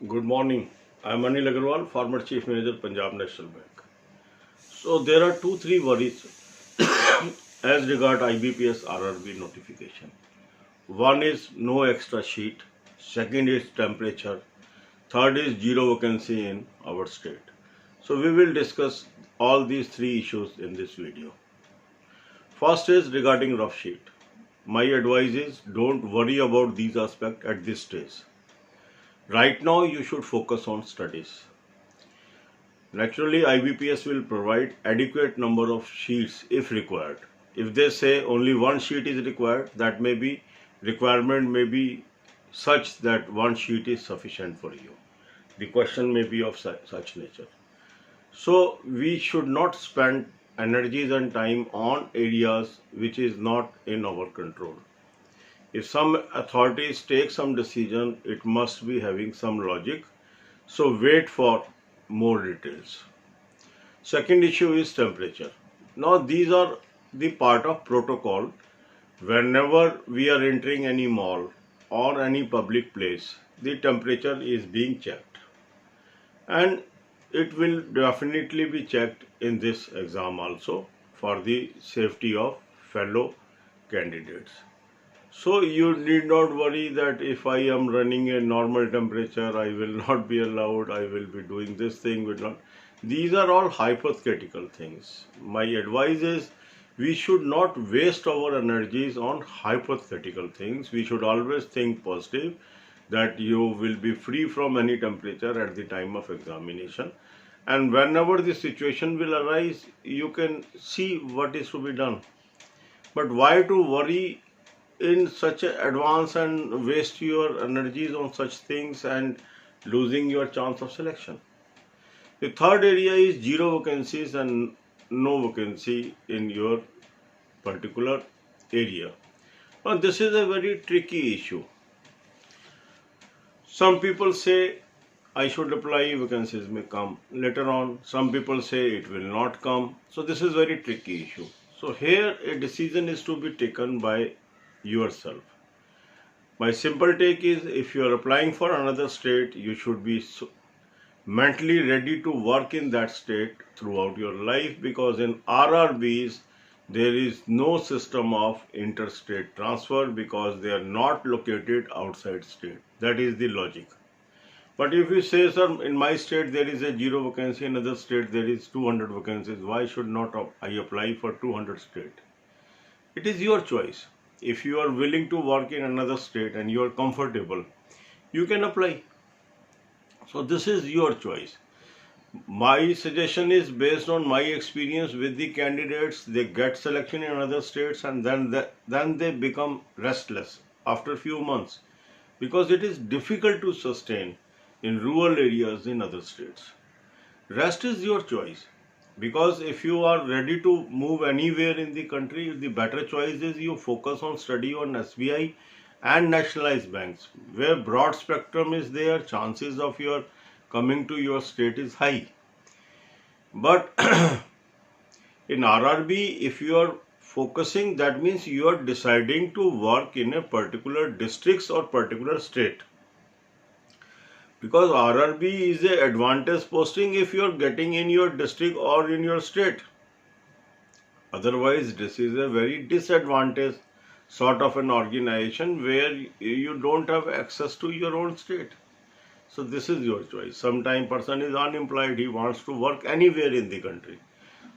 Good morning. I'm Anil Agarwal, former Chief Manager, Punjab National Bank. So there are two, three worries as regard IBPS RRB notification. One is no extra sheet. Second is temperature. Third is zero vacancy in our state. So we will discuss all these three issues in this video. First is regarding rough sheet. My advice is don't worry about these aspects at this stage. Right now you should focus on studies. Naturally, IBPS will provide adequate number of sheets if required. If they say only one sheet is required, that may be requirement may be such that one sheet is sufficient for you. The question may be of such nature. So we should not spend energies and time on areas which is not in our control. If some authorities take some decision, it must be having some logic. So wait for more details. Second issue is temperature. Now these are the part of protocol. Whenever we are entering any mall or any public place, the temperature is being checked. And it will definitely be checked in this exam also for the safety of fellow candidates. So you need not worry that if I am running a normal temperature, I will not be allowed, I will be doing this thing, will not. These are all hypothetical things. My advice is we should not waste our energies on hypothetical things. We should always think positive that you will be free from any temperature at the time of examination. And whenever the situation will arise, you can see what is to be done. But why to worry in such advance and waste your energies on such things and losing your chance of selection? The third area is zero vacancies and no vacancy in your particular area. Now this is a very tricky issue. Some people say I should apply, vacancies may come later on. Some people say it will not come. So this is very tricky issue. So here a decision is to be taken by yourself. My simple take is if you are applying for another state, you should be mentally ready to work in that state throughout your life, because in RRBs there is no system of interstate transfer because they are not located outside state. That is the logic. But if you say, sir, in my state there is a zero vacancy, in another state there is 200 vacancies, why should not I apply for 200 state? It is your choice. If you are willing to work in another state and you are comfortable, you can apply. So this is your choice. My suggestion is based on my experience with the candidates. They get selection in other states and then they become restless after a few months because it is difficult to sustain in rural areas in other states. Rest is your choice. Because if you are ready to move anywhere in the country, the better choice is you focus on study on SBI and nationalized banks, where broad spectrum is there, chances of your coming to your state is high. But in RRB, if you are focusing, that means you are deciding to work in a particular district or particular state. Because RRB is an advantage posting if you are getting in your district or in your state. Otherwise, this is a very disadvantaged sort of an organization where you don't have access to your own state. So this is your choice. Sometimes person is unemployed, he wants to work anywhere in the country.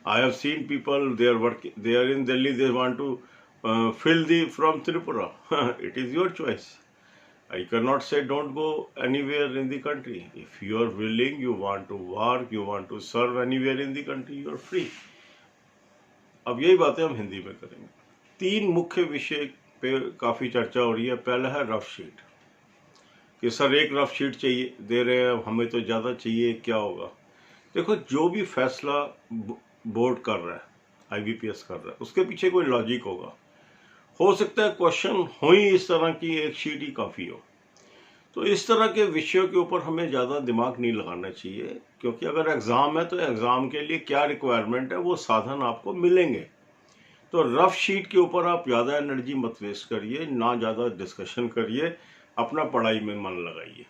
I have seen people, they are in Delhi, they want to fill the from Tripura. It is your choice. I cannot say don't go anywhere in the country. If you are willing, you want to work, you want to serve anywhere in the country, you are free. अब यही बातें हम हिंदी में करेंगे. तीन मुख्य विषय पे काफ़ी चर्चा हो रही है. पहला है रफ शीट, कि सर एक रफ शीट चाहिए, दे रहे हैं, हमें तो ज़्यादा चाहिए, क्या होगा? देखो, जो भी फैसला बोर्ड कर रहा है, IBPS कर रहा है, उसके पीछे कोई लॉजिक होगा. हो सकता है क्वेश्चन हो ही इस तरह की, एक शीट ही काफ़ी हो. तो इस तरह के विषयों के ऊपर हमें ज़्यादा दिमाग नहीं लगाना चाहिए, क्योंकि अगर एग्ज़ाम है तो एग्ज़ाम के लिए क्या रिक्वायरमेंट है वो साधन आपको मिलेंगे. तो रफ शीट के ऊपर आप ज़्यादा एनर्जी मत वेस्ट करिए, ना ज़्यादा डिस्कशन करिए, अपना पढ़ाई में मन लगाइए.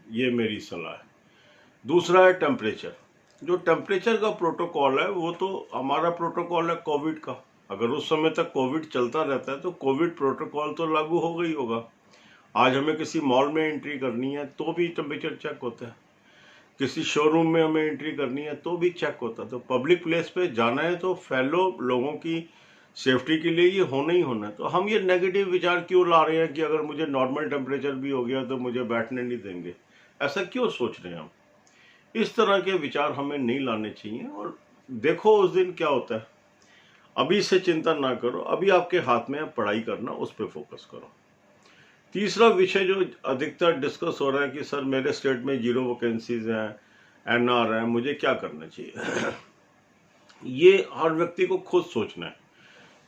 ये मेरी सलाह है। दूसरा है टेम्परेचर। जो टेम्परेचर का प्रोटोकॉल है वो तो हमारा प्रोटोकॉल है कोविड का। अगर उस समय तक कोविड चलता रहता है तो कोविड प्रोटोकॉल तो लागू हो गई होगा। आज हमें किसी मॉल में एंट्री करनी है तो भी टेम्परेचर चेक होता है, किसी शोरूम में हमें एंट्री करनी है तो भी चेक होता है। तो पब्लिक प्लेस पे जाना है तो फेलो लोगों की सेफ्टी के लिए ये होना ही होना है। तो हम ये नेगेटिव विचार क्यों ला रहे हैं कि अगर मुझे नॉर्मल टेम्परेचर भी हो गया तो मुझे बैठने नहीं देंगे, ऐसा क्यों सोच रहे हैं हम? इस तरह के विचार हमें नहीं लाने चाहिए। और देखो उस दिन क्या होता है। अभी से चिंता ना करो, अभी आपके हाथ में है पढ़ाई करना, उस पर फोकस करो। तीसरा विषय जो अधिकतर डिस्कस हो रहा है कि सर मेरे स्टेट में 0 वैकेंसीज हैं, एनआर है, मुझे क्या करना चाहिए? ये हर व्यक्ति को खुद सोचना है।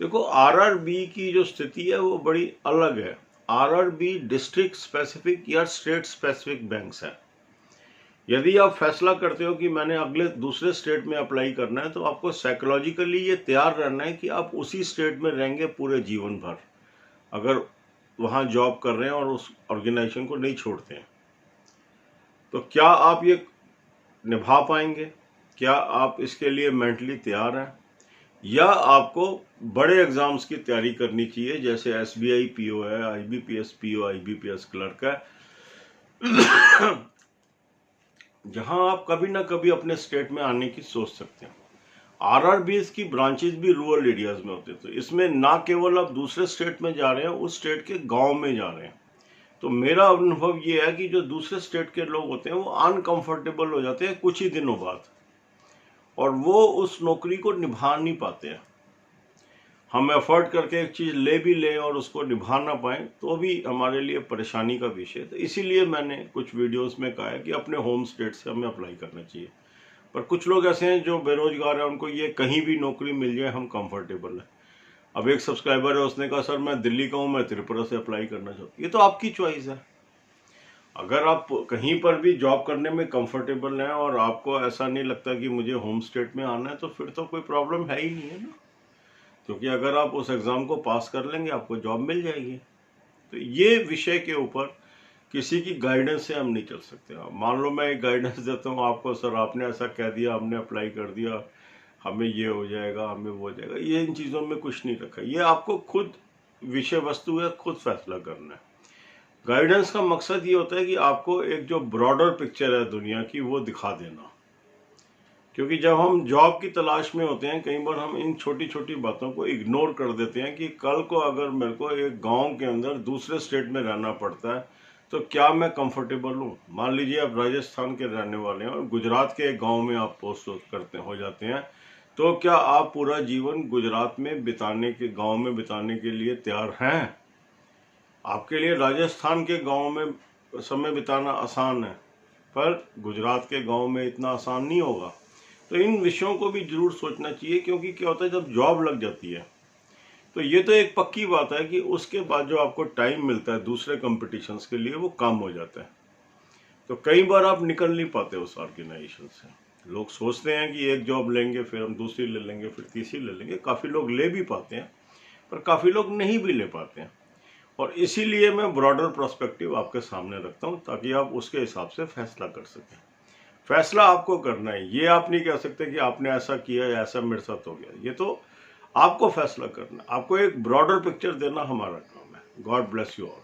देखो आरआरबी की जो स्थिति है वो बड़ी अलग है। आरआरबी डिस्ट्रिक्ट स्पेसिफिक या स्टेट स्पेसिफिक बैंक्स है। यदि आप फैसला करते हो कि मैंने अगले दूसरे स्टेट में अप्लाई करना है तो आपको साइकोलॉजिकली ये तैयार रहना है कि आप उसी स्टेट में रहेंगे पूरे जीवन भर, अगर वहाँ जॉब कर रहे हैं और उस ऑर्गेनाइजेशन को नहीं छोड़ते हैं। तो क्या आप ये निभा पाएंगे? क्या आप इसके लिए मेंटली तैयार हैं? या आपको बड़े एग्जाम्स की तैयारी करनी चाहिए, जैसे एसबीआई पीओ है, आईबीपीएस पीओ, आईबीपीएस क्लर्क है, जहां आप कभी ना कभी अपने स्टेट में आने की सोच सकते हैं। आरआरबीएस की ब्रांचेस भी रूरल एरियाज में होते हैं। तो इसमें ना केवल आप दूसरे स्टेट में जा रहे हैं, उस स्टेट के गांव में जा रहे हैं। तो मेरा अनुभव ये है कि जो दूसरे स्टेट के लोग होते हैं वो अनकंफर्टेबल हो जाते हैं कुछ ही दिनों बाद, और वो उस नौकरी को निभा नहीं पाते हैं। हम एफर्ट करके एक चीज़ ले भी लें और उसको निभा ना पाएं तो भी हमारे लिए परेशानी का विषय है। तो इसीलिए मैंने कुछ वीडियोस में कहा है कि अपने होम स्टेट से हमें अप्लाई करना चाहिए। पर कुछ लोग ऐसे हैं जो बेरोजगार हैं, उनको ये कहीं भी नौकरी मिल जाए हम कंफर्टेबल हैं। अब एक सब्सक्राइबर है, उसने कहा सर मैं दिल्ली का हूँ, मैं त्रिपुरा से अप्लाई करना चाहता हूँ। ये तो आपकी चॉइस है। अगर आप कहीं पर भी जॉब करने में कंफर्टेबल हैं और आपको ऐसा नहीं लगता कि मुझे होम स्टेट में आना है, तो फिर तो कोई प्रॉब्लम है ही नहीं है ना। क्योंकि अगर आप उस एग्ज़ाम को पास कर लेंगे आपको जॉब मिल जाएगी। तो ये विषय के ऊपर किसी की गाइडेंस से हम नहीं चल सकते। मान लो मैं एक गाइडेंस देता हूँ आपको, सर आपने ऐसा कह दिया, हमने अप्लाई कर दिया, हमें ये हो जाएगा, हमें वो हो जाएगा, ये इन चीज़ों में कुछ नहीं रखा। ये आपको खुद विषय वस्तु है, खुद फैसला करना है। गाइडेंस का मकसद ये होता है कि आपको एक जो ब्रॉडर पिक्चर है दुनिया की वो दिखा देना। क्योंकि जब हम जॉब की तलाश में होते हैं, कई बार हम इन छोटी छोटी बातों को इग्नोर कर देते हैं कि कल को अगर मेरे को एक गांव के अंदर दूसरे स्टेट में रहना पड़ता है तो क्या मैं कंफर्टेबल हूँ? मान लीजिए आप राजस्थान के रहने वाले हैं और गुजरात के एक गांव में आप पोस्ट हो जाते हैं, तो क्या आप पूरा जीवन गुजरात में बिताने के, गाँव में बिताने के लिए तैयार हैं? आपके लिए राजस्थान के गाँव में समय बिताना आसान है, पर गुजरात के गाँव में इतना आसान नहीं होगा। तो इन विषयों को भी जरूर सोचना चाहिए। क्योंकि क्या होता है, जब जॉब लग जाती है तो ये तो एक पक्की बात है कि उसके बाद जो आपको टाइम मिलता है दूसरे कॉम्पिटिशन्स के लिए वो कम हो जाता है। तो कई बार आप निकल नहीं पाते उस ऑर्गेनाइजेशन से। लोग सोचते हैं कि एक जॉब लेंगे, फिर हम दूसरी ले लेंगे, फिर तीसरी ले लेंगे। काफ़ी लोग ले भी पाते हैं, पर काफ़ी लोग नहीं भी ले पाते हैं। और इसीलिए मैं ब्रॉडर पर्सपेक्टिव आपके सामने रखता हूँ ताकि आप उसके हिसाब से फैसला कर सकें। फैसला आपको करना है। ये आप नहीं कह सकते कि आपने ऐसा किया या ऐसा मेरे साथ हो गया। ये तो आपको फैसला करना है। आपको एक ब्रॉडर पिक्चर देना हमारा काम है। God bless you all.